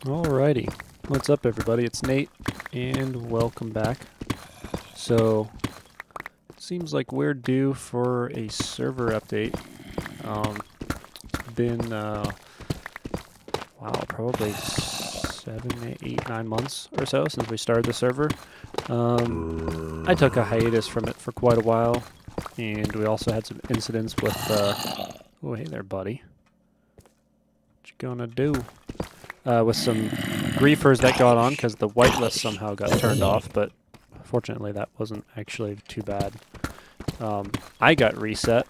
Alrighty, what's up everybody? It's Nate, and welcome back. So, it seems like we're due for a server update. It's been, wow, probably 7, 8, 9 months or so since we started the server. I took a hiatus from it for quite a while, and we also had some incidents with, oh hey there buddy. What you gonna do? With some griefers that got on because the whitelist somehow got turned off, but fortunately that wasn't actually too bad. I got reset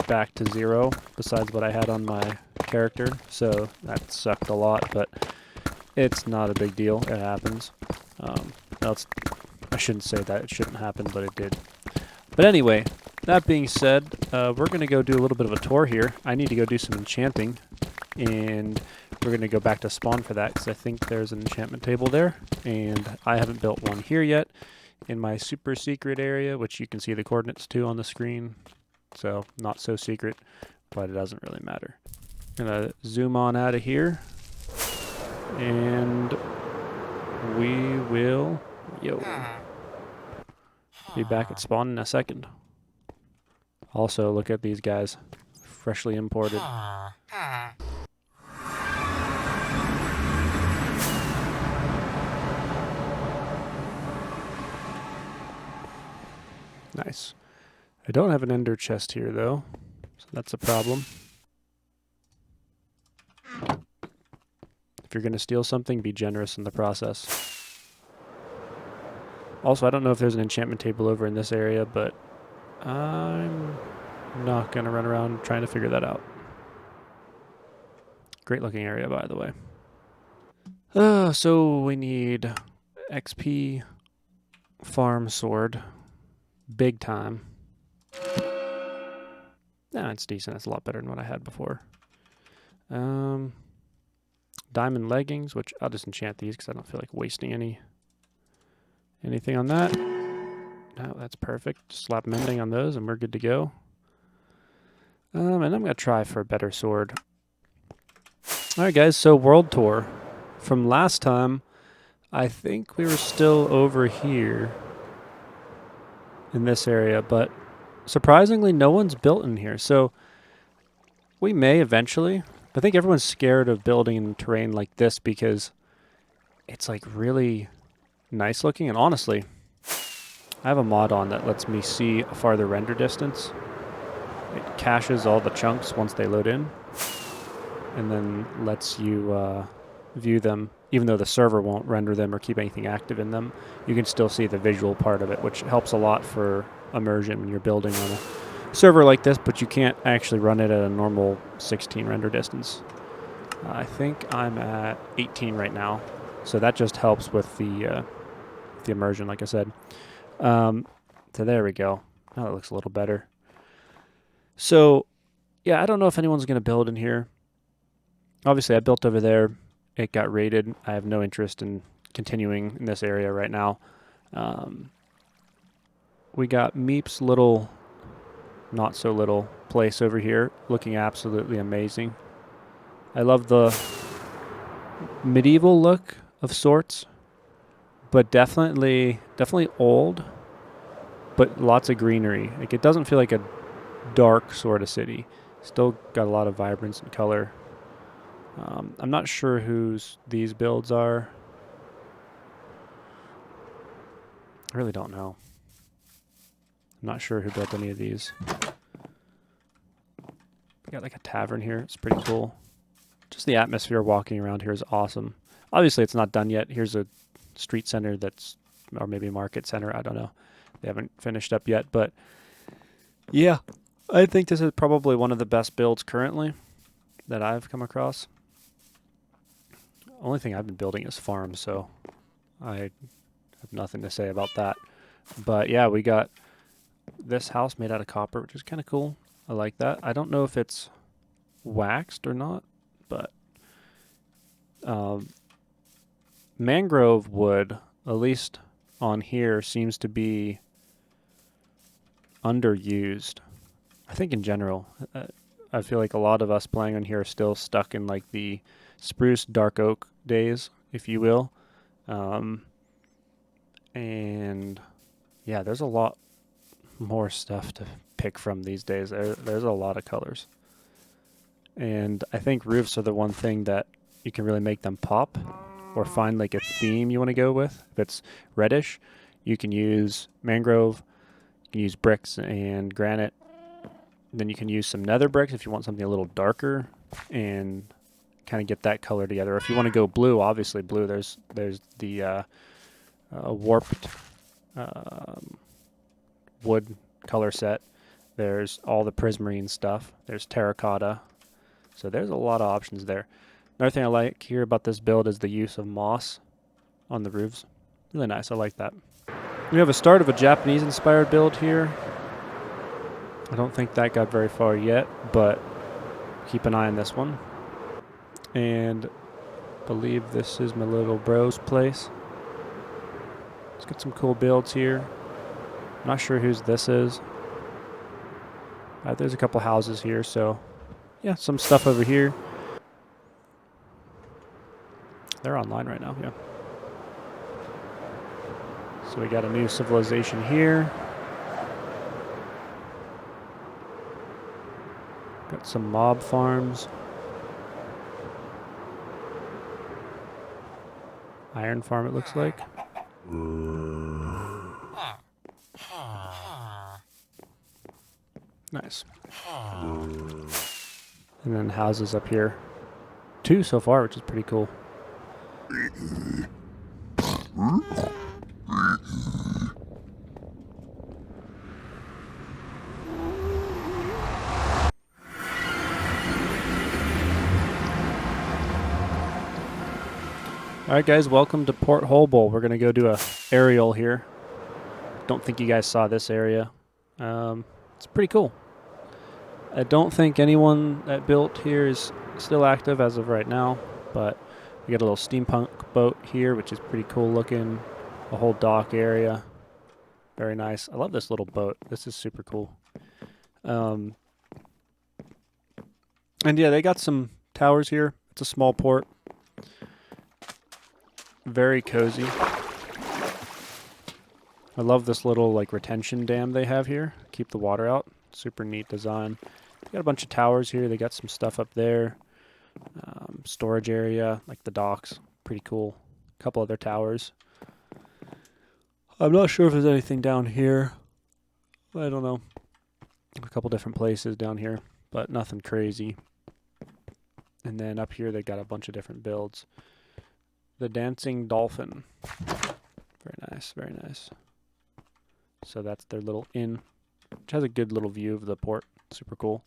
back to 0 besides what I had on my character, so that sucked a lot, but it's not a big deal. It happens. I shouldn't say that. It shouldn't happen, but it did. But anyway, that being said, we're going to go do a little bit of a tour here. I need to go do some enchanting, and we're going to go back to spawn for that because I think there's an enchantment table there, and I haven't built one here yet in my super secret area, which you can see the coordinates to on the screen. So not so secret, but it doesn't really matter. I'm going to zoom on out of here, and we will be back at spawn in a second. Also, look at these guys, freshly imported. Nice. I don't have an ender chest here, though, so that's a problem. If you're going to steal something, be generous in the process. Also, I don't know if there's an enchantment table over in this area, but I'm not going to run around trying to figure that out. Great looking area, by the way. So we need XP, farm sword, big time. Nah, it's decent. It's a lot better than what I had before. Diamond leggings, which I'll just enchant these because I don't feel like wasting anything on that. No, that's perfect. Just slap mending on those and we're good to go. And I'm going to try for a better sword. Alright guys, so world tour. From last time, I think we were still over here in this area, but surprisingly no one's built in here. So we may eventually. I think everyone's scared of building in terrain like this because it's like really nice looking, and honestly, I have a mod on that lets me see a farther render distance. It caches all the chunks once they load in, and then lets you view them. Even though the server won't render them or keep anything active in them, you can still see the visual part of it, which helps a lot for immersion when you're building on a server like this, but you can't actually run it at a normal 16 render distance. I think I'm at 18 right now, so that just helps with the immersion, like I said. So there we go. Now that looks a little better. So, yeah, I don't know if anyone's going to build in here. Obviously, I built over there. It got raided. I have no interest in continuing in this area right now. We got Meep's little, not so little place over here, looking absolutely amazing. I love the medieval look of sorts, but definitely old, but lots of greenery. Like, it doesn't feel like a dark sort of city. Still got a lot of vibrance and color. I'm not sure whose these builds are. I really don't know. I'm not sure who built any of these. We got like a tavern here. It's pretty cool. Just the atmosphere walking around here is awesome. Obviously, it's not done yet. Here's a street center that's, or maybe a market center. I don't know. They haven't finished up yet, but yeah, I think this is probably one of the best builds currently that I've come across. Only thing I've been building is farms, so I have nothing to say about that. But yeah, we got this house made out of copper, which is kind of cool. I like that. I don't know if it's waxed or not, but mangrove wood, at least on here, seems to be underused. I think in general, I feel like a lot of us playing on here are still stuck in like the spruce dark oak days, if you will. And yeah, there's a lot more stuff to pick from these days. There's a lot of colors. And I think roofs are the one thing that you can really make them pop or find like a theme you want to go with. If it's reddish, you can use mangrove, you can use bricks and granite. Then you can use some nether bricks if you want something a little darker and kind of get that color together. If you want to go blue, obviously blue, there's the warped wood color set. There's all the prismarine stuff. There's terracotta. So there's a lot of options there. Another thing I like here about this build is the use of moss on the roofs. Really nice. I like that. We have a start of a Japanese-inspired build here. I don't think that got very far yet, but keep an eye on this one. And I believe this is my little bro's place. Let's get some cool builds here. I'm not sure whose this is. There's a couple houses here, so yeah, some stuff over here. They're online right now, yeah. So we got a new civilization here. Got some mob farms. Iron farm, it looks like. Nice. And then houses up here. 2 so far, which is pretty cool. Alright guys, welcome to Port Holbol. We're going to go do a aerial here. Don't think you guys saw this area. It's pretty cool. I don't think anyone that built here is still active as of right now, but we got a little steampunk boat here, which is pretty cool looking. A whole dock area. Very nice. I love this little boat. This is super cool. And yeah, they got some towers here. It's a small port. Very cozy. I love this little like retention dam they have here. Keep the water out. Super neat design. They got a bunch of towers here. They got some stuff up there. Storage area, like the docks. Pretty cool. A couple other towers. I'm not sure if there's anything down here. I don't know. A couple different places down here, but nothing crazy. And then up here they got a bunch of different builds. The dancing dolphin. Very nice, very nice. So that's their little inn, which has a good little view of the port. Super cool.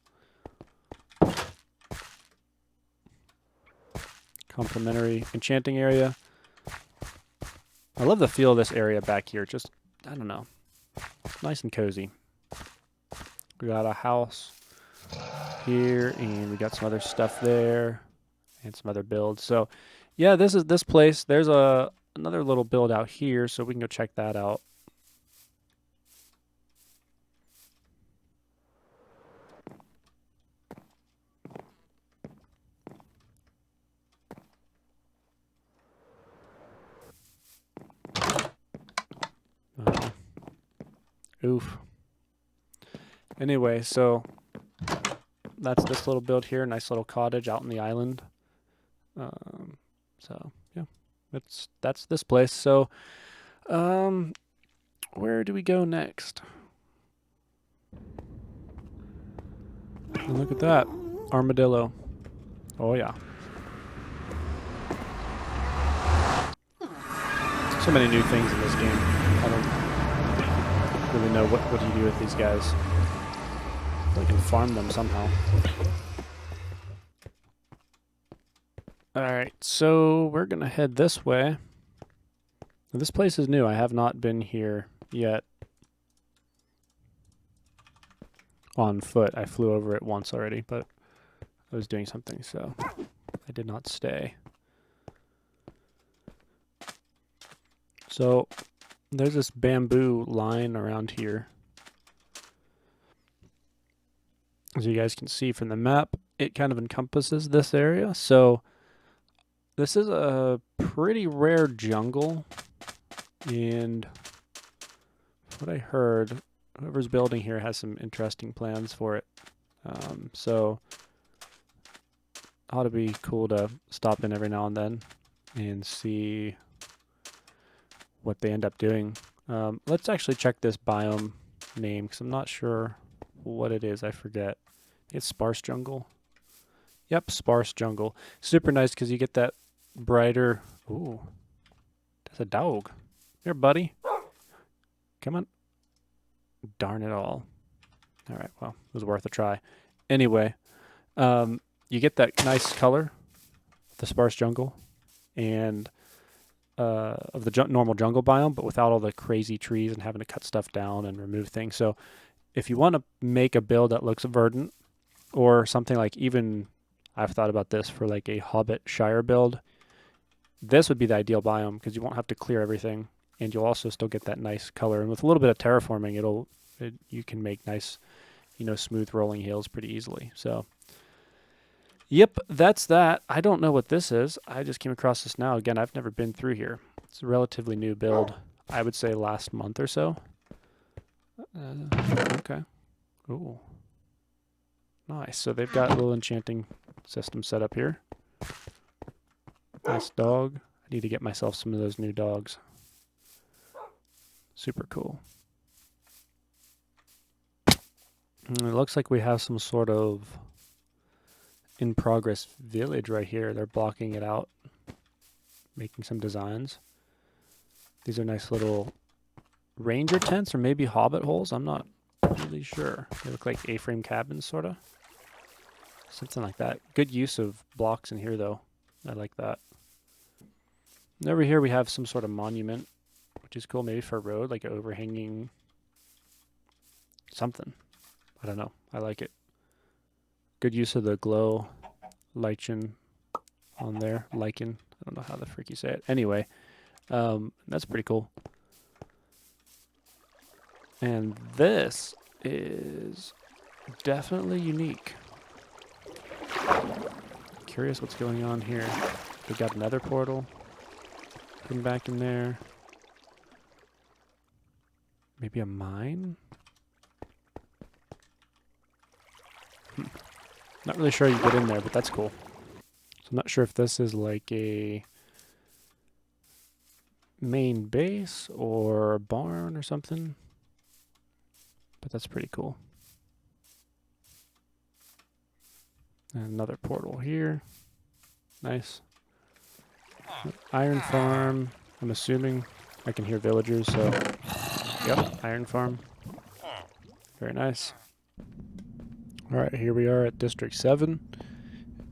Complimentary enchanting area. I love the feel of this area back here. Just, I don't know. Nice and cozy. We got a house here, and we got some other stuff there, and some other builds. So, yeah, this is this place. There's another little build out here, so we can go check that out. Oof. Anyway, so that's this little build here. Nice little cottage out in the island. So yeah, that's this place. So, where do we go next? And look at that, armadillo. Oh yeah. So many new things in this game. I don't really know what do you do with these guys. I can farm them somehow. Alright, so we're going to head this way. Now, this place is new. I have not been here yet on foot. I flew over it once already, but I was doing something, so I did not stay. So there's this bamboo line around here. As you guys can see from the map, it kind of encompasses this area. So This is a pretty rare jungle, and what I heard, whoever's building here has some interesting plans for it. So ought to be cool to stop in every now and then and see what they end up doing. Let's actually check this biome name because I'm not sure what it is. I forget. It's sparse jungle. Yep, sparse jungle. Super nice because you get that brighter. Ooh, that's a dog. Here, buddy. Come on. Darn it all. All right, well, it was worth a try. Anyway, you get that nice color, the sparse jungle, and of the normal jungle biome, but without all the crazy trees and having to cut stuff down and remove things. So if you want to make a build that looks verdant, or something like, even I've thought about this for like a Hobbit Shire build, this would be the ideal biome because you won't have to clear everything, and you'll also still get that nice color. And with a little bit of terraforming, you can make nice, smooth rolling hills pretty easily. So, yep, that's that. I don't know what this is. I just came across this now. Again, I've never been through here. It's a relatively new build. I would say last month or so. Okay. Ooh. Nice. So they've got a little enchanting system set up here. Nice dog. I need to get myself some of those new dogs. Super cool. And it looks like we have some sort of in progress village right here. They're blocking it out, making some designs. These are nice little ranger tents or maybe hobbit holes. I'm not really sure. They look like A-frame cabins, sort of. Something like that. Good use of blocks in here, though. I like that. And over here we have some sort of monument, which is cool, maybe for a road, like an overhanging something. I don't know. I like it. Good use of the glow lichen on there. Lichen. I don't know how the frick you say it. Anyway, that's pretty cool. And this is definitely unique. Curious what's going on here. We got another portal. Come back in there. Maybe a mine? Not really sure you get in there, but that's cool. So I'm not sure if this is like a main base or a barn or something. But that's pretty cool. And another portal here. Nice. Iron farm. I'm assuming I can hear villagers, so yep, iron farm. Very nice. Alright, here we are at District 7.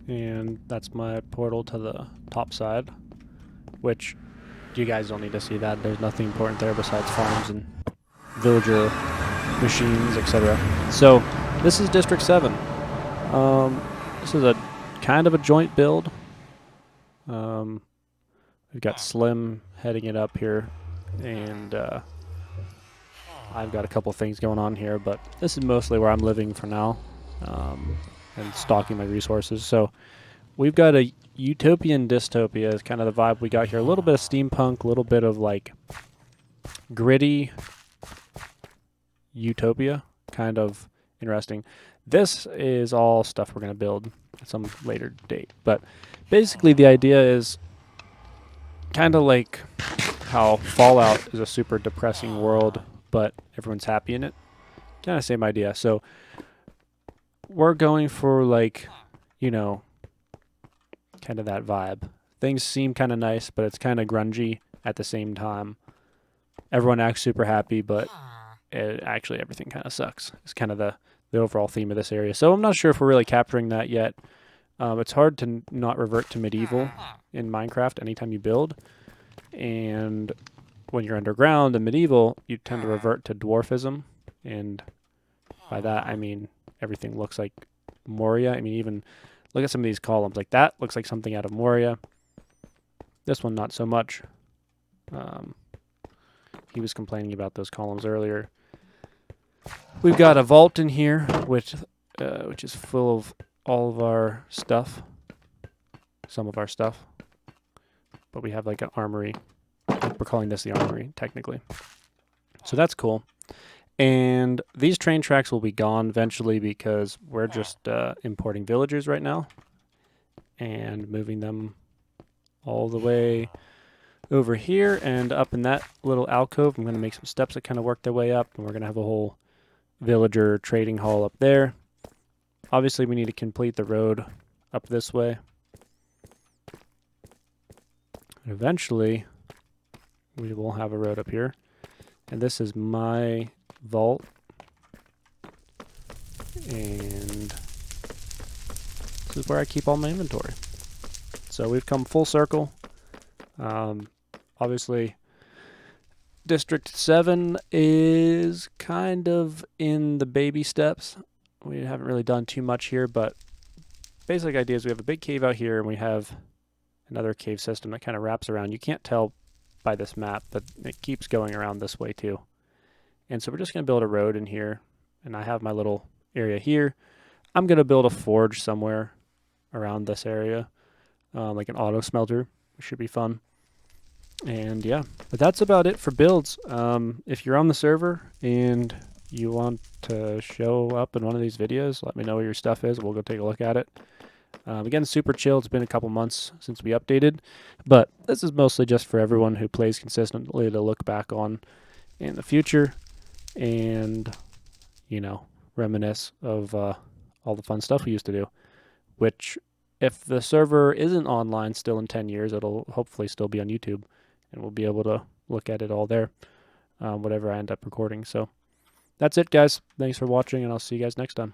And that's my portal to the top side, which you guys don't need to see that. There's nothing important there besides farms and villager machines, etc. So this is District 7. This is a kind of a joint build. We've got Slim heading it up here, and I've got a couple things going on here, but this is mostly where I'm living for now, and stocking my resources. So we've got a utopian dystopia is kind of the vibe we got here. A little bit of steampunk, a little bit of like gritty utopia, kind of interesting. This is all stuff we're going to build at some later date. But basically the idea is kind of like how Fallout is a super depressing world, but everyone's happy in it. Kind of same idea. So we're going for like, kind of that vibe. Things seem kind of nice, but it's kind of grungy at the same time. Everyone acts super happy, but actually everything kind of sucks. It's kind of the overall theme of this area. So I'm not sure if we're really capturing that yet. It's hard to not revert to medieval in Minecraft anytime you build. And when you're underground and medieval, you tend to revert to dwarfism. And by that, I mean everything looks like Moria. I mean, even look at some of these columns. Like that looks like something out of Moria. This one, not so much. He was complaining about those columns earlier. We've got a vault in here, which is full of all of our stuff. Some of our stuff. but we have like an armory. We're calling this the armory, technically. So that's cool. And these train tracks will be gone eventually because we're just importing villagers right now and moving them all the way over here and up in that little alcove. I'm going to make some steps that kind of work their way up, and we're going to have a whole villager trading hall up there. Obviously, we need to complete the road up this way. And eventually, we will have a road up here. And this is my vault. And this is where I keep all my inventory. So we've come full circle. Obviously, District 7 is kind of in the baby steps. We haven't really done too much here, but basic idea is we have a big cave out here, and we have another cave system that kind of wraps around. You can't tell by this map, but it keeps going around this way too. And so we're just going to build a road in here, and I have my little area here. I'm going to build a forge somewhere around this area, like an auto smelter. It should be fun. And yeah, but that's about it for builds. If you're on the server and you want to show up in one of these videos, let me know where your stuff is. We'll go take a look at it. Again, super chill. It's been a couple months since we updated, but this is mostly just for everyone who plays consistently to look back on in the future and, you know, reminisce of all the fun stuff we used to do, which if the server isn't online still in 10 years, it'll hopefully still be on YouTube, and we'll be able to look at it all there, whatever I end up recording. So that's it, guys. Thanks for watching, and I'll see you guys next time.